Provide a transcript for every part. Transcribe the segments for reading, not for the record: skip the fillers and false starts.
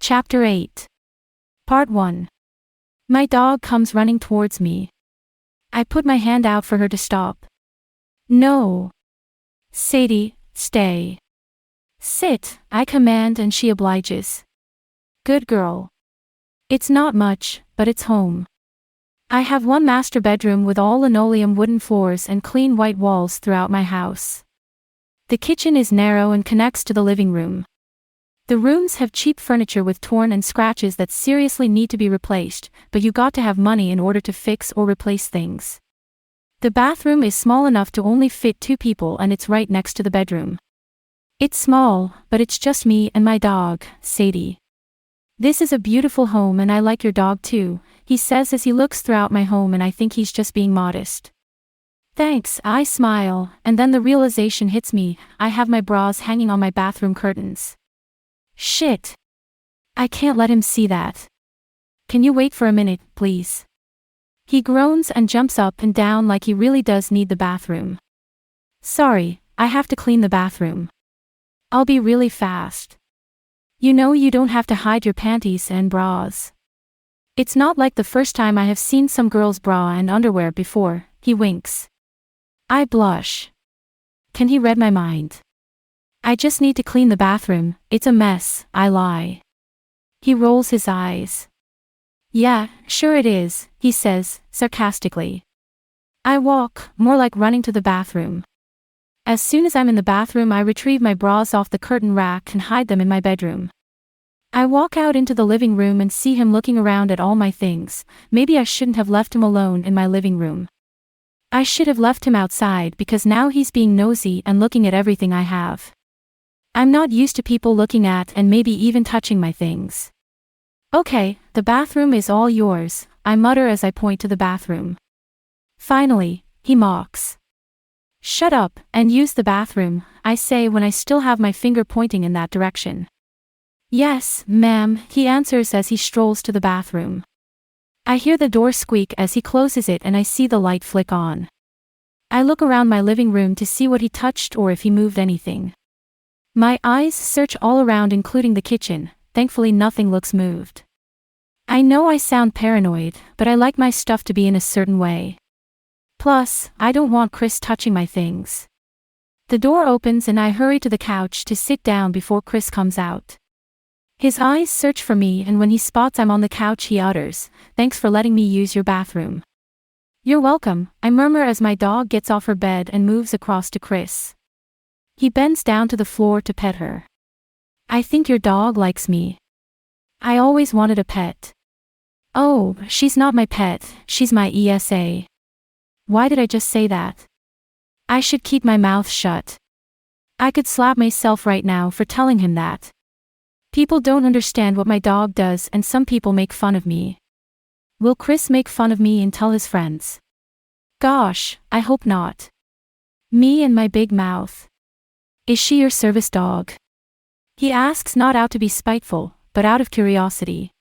Chapter 8. Part 1. My dog comes running towards me. I put my hand out for her to stop. No. Sadie, stay. Sit, I command, and she obliges. Good girl. It's not much, but it's home. I have one master bedroom with all linoleum wooden floors and clean white walls throughout my house. The kitchen is narrow and connects to the living room. The rooms have cheap furniture with torn and scratches that seriously need to be replaced, but you got to have money in order to fix or replace things. The bathroom is small enough to only fit 2 people and it's right next to the bedroom. It's small, but it's just me and my dog, Sadie. This is a beautiful home and I like your dog too, he says as he looks throughout my home, and I think he's just being modest. Thanks, I smile, and then the realization hits me, I have my bras hanging on my bathroom curtains. Shit. I can't let him see that. Can you wait for a minute, please? He groans and jumps up and down like he really does need the bathroom. Sorry, I have to clean the bathroom. I'll be really fast. You know you don't have to hide your panties and bras. It's not like the first time I have seen some girl's bra and underwear before, he winks. I blush. Can he read my mind? I just need to clean the bathroom, it's a mess, I lie. He rolls his eyes. Yeah, sure it is, he says, sarcastically. I walk, more like running to the bathroom. As soon as I'm in the bathroom, I retrieve my bras off the curtain rack and hide them in my bedroom. I walk out into the living room and see him looking around at all my things. Maybe I shouldn't have left him alone in my living room. I should have left him outside because now he's being nosy and looking at everything I have. I'm not used to people looking at and maybe even touching my things. Okay, the bathroom is all yours, I mutter as I point to the bathroom. Finally, he mocks. Shut up, and use the bathroom, I say when I still have my finger pointing in that direction. Yes, ma'am, he answers as he strolls to the bathroom. I hear the door squeak as he closes it and I see the light flick on. I look around my living room to see what he touched or if he moved anything. My eyes search all around including the kitchen, thankfully nothing looks moved. I know I sound paranoid, but I like my stuff to be in a certain way. Plus, I don't want Chris touching my things. The door opens and I hurry to the couch to sit down before Chris comes out. His eyes search for me and when he spots I'm on the couch he utters, "Thanks for letting me use your bathroom." You're welcome, I murmur as my dog gets off her bed and moves across to Chris. He bends down to the floor to pet her. I think your dog likes me. I always wanted a pet. Oh, she's not my pet, she's my ESA. Why did I just say that? I should keep my mouth shut. I could slap myself right now for telling him that. People don't understand what my dog does and some people make fun of me. Will Chris make fun of me and tell his friends? Gosh, I hope not. Me and my big mouth. Is she your service dog? He asks, not out to be spiteful, but out of curiosity.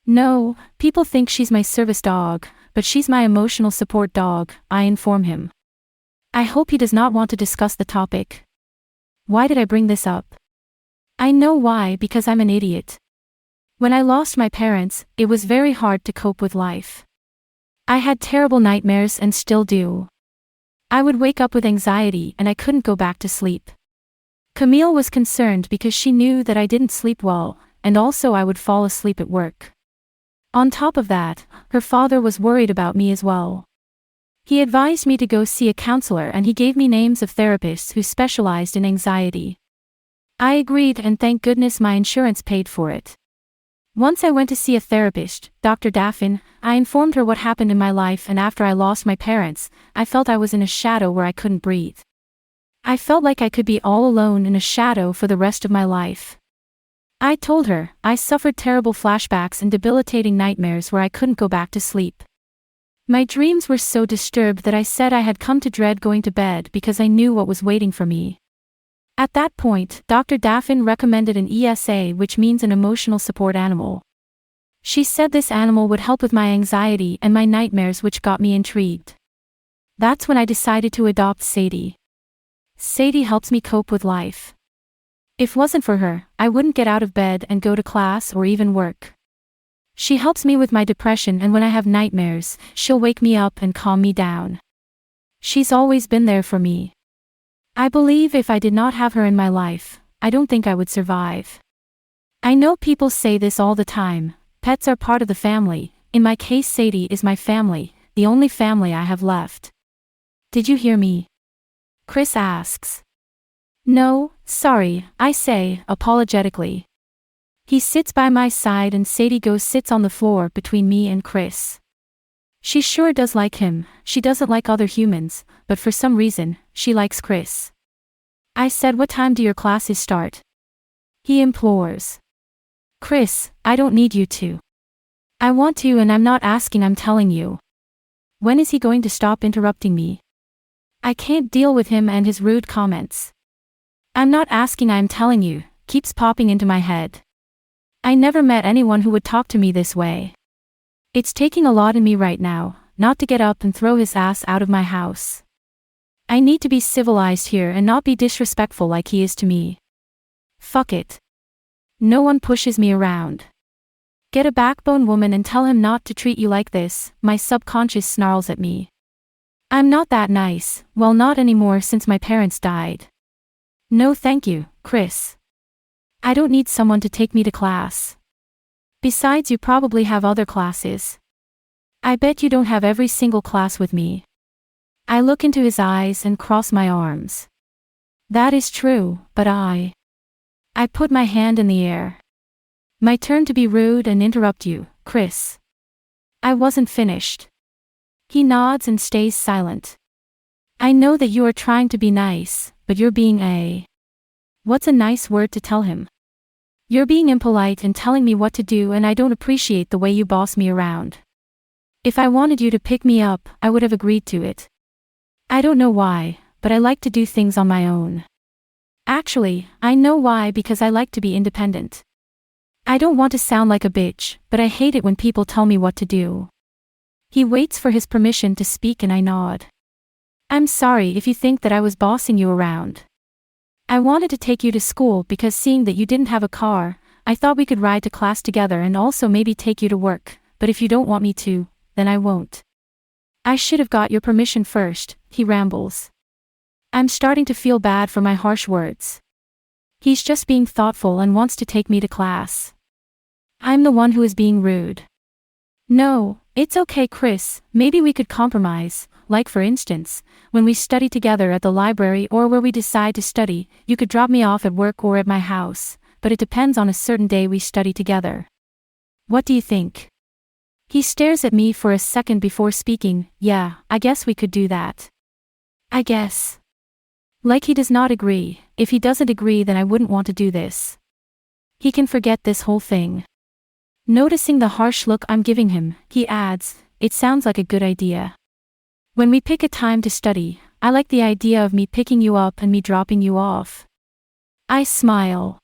No, people think she's my service dog, but she's my emotional support dog, I inform him. I hope he does not want to discuss the topic. Why did I bring this up? I know why, because I'm an idiot. When I lost my parents, it was very hard to cope with life. I had terrible nightmares and still do. I would wake up with anxiety and I couldn't go back to sleep. Camille was concerned because she knew that I didn't sleep well, and also I would fall asleep at work. On top of that, her father was worried about me as well. He advised me to go see a counselor and he gave me names of therapists who specialized in anxiety. I agreed and thank goodness my insurance paid for it. Once I went to see a therapist, Dr. Daffin, I informed her what happened in my life, and after I lost my parents, I felt I was in a shadow where I couldn't breathe. I felt like I could be all alone in a shadow for the rest of my life. I told her, I suffered terrible flashbacks and debilitating nightmares where I couldn't go back to sleep. My dreams were so disturbed that I said I had come to dread going to bed because I knew what was waiting for me. At that point, Dr. Daffin recommended an ESA, which means an emotional support animal. She said this animal would help with my anxiety and my nightmares, which got me intrigued. That's when I decided to adopt Sadie. Sadie helps me cope with life. If wasn't for her, I wouldn't get out of bed and go to class or even work. She helps me with my depression, and when I have nightmares, she'll wake me up and calm me down. She's always been there for me. I believe if I did not have her in my life, I don't think I would survive. I know people say this all the time, pets are part of the family. In my case, Sadie is my family, the only family I have left. Did you hear me? Chris asks. No, sorry, I say, apologetically. He sits by my side and Sadie sits on the floor between me and Chris. She sure does like him. She doesn't like other humans, but for some reason, she likes Chris. I said, what time do your classes start? He implores. Chris, I don't need you to. I want to, and I'm not asking, I'm telling you. When is he going to stop interrupting me? I can't deal with him and his rude comments. I'm not asking, I'm telling you, keeps popping into my head. I never met anyone who would talk to me this way. It's taking a lot in me right now, not to get up and throw his ass out of my house. I need to be civilized here and not be disrespectful like he is to me. Fuck it. No one pushes me around. Get a backbone, woman, and tell him not to treat you like this, my subconscious snarls at me. I'm not that nice, well, not anymore since my parents died. No thank you, Chris. I don't need someone to take me to class. Besides, you probably have other classes. I bet you don't have every single class with me. I look into his eyes and cross my arms. That is true, but I put my hand in the air. My turn to be rude and interrupt you, Chris. I wasn't finished. He nods and stays silent. I know that you are trying to be nice, but you're being what's a nice word to tell him? You're being impolite and telling me what to do, and I don't appreciate the way you boss me around. If I wanted you to pick me up, I would have agreed to it. I don't know why, but I like to do things on my own. Actually, I know why, because I like to be independent. I don't want to sound like a bitch, but I hate it when people tell me what to do. He waits for his permission to speak and I nod. I'm sorry if you think that I was bossing you around. I wanted to take you to school because seeing that you didn't have a car, I thought we could ride to class together and also maybe take you to work, but if you don't want me to, then I won't. I should have got your permission first, he rambles. I'm starting to feel bad for my harsh words. He's just being thoughtful and wants to take me to class. I'm the one who is being rude. No, it's okay, Chris, maybe we could compromise. Like for instance, when we study together at the library or where we decide to study, you could drop me off at work or at my house, but it depends on a certain day we study together. What do you think? He stares at me for a second before speaking. Yeah, I guess we could do that. I guess. Like he does not agree. If he doesn't agree, then I wouldn't want to do this. He can forget this whole thing. Noticing the harsh look I'm giving him, he adds, it sounds like a good idea. When we pick a time to study, I like the idea of me picking you up and me dropping you off. I smile.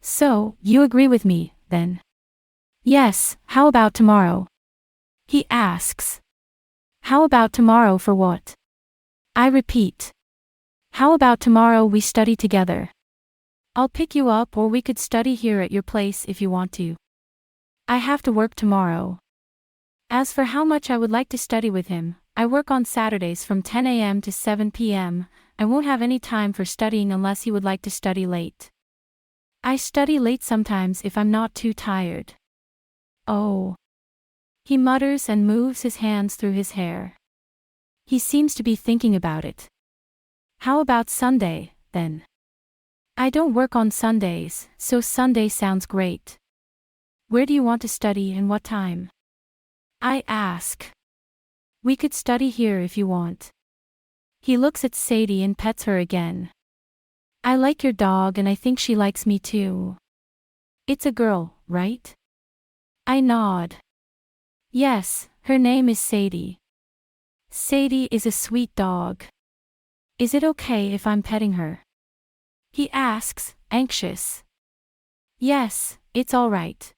So, you agree with me, then? Yes, how about tomorrow? He asks. How about tomorrow for what? I repeat. How about tomorrow we study together? I'll pick you up or we could study here at your place if you want to. I have to work tomorrow. As for how much I would like to study with him, I work on Saturdays from 10 a.m. to 7 p.m. I won't have any time for studying unless he would like to study late. I study late sometimes if I'm not too tired. Oh. He mutters and moves his hands through his hair. He seems to be thinking about it. How about Sunday, then? I don't work on Sundays, so Sunday sounds great. Where do you want to study and what time? I ask. We could study here if you want. He looks at Sadie and pets her again. I like your dog and I think she likes me too. It's a girl, right? I nod. Yes, her name is Sadie. Sadie is a sweet dog. Is it okay if I'm petting her? He asks, anxious. Yes, it's all right.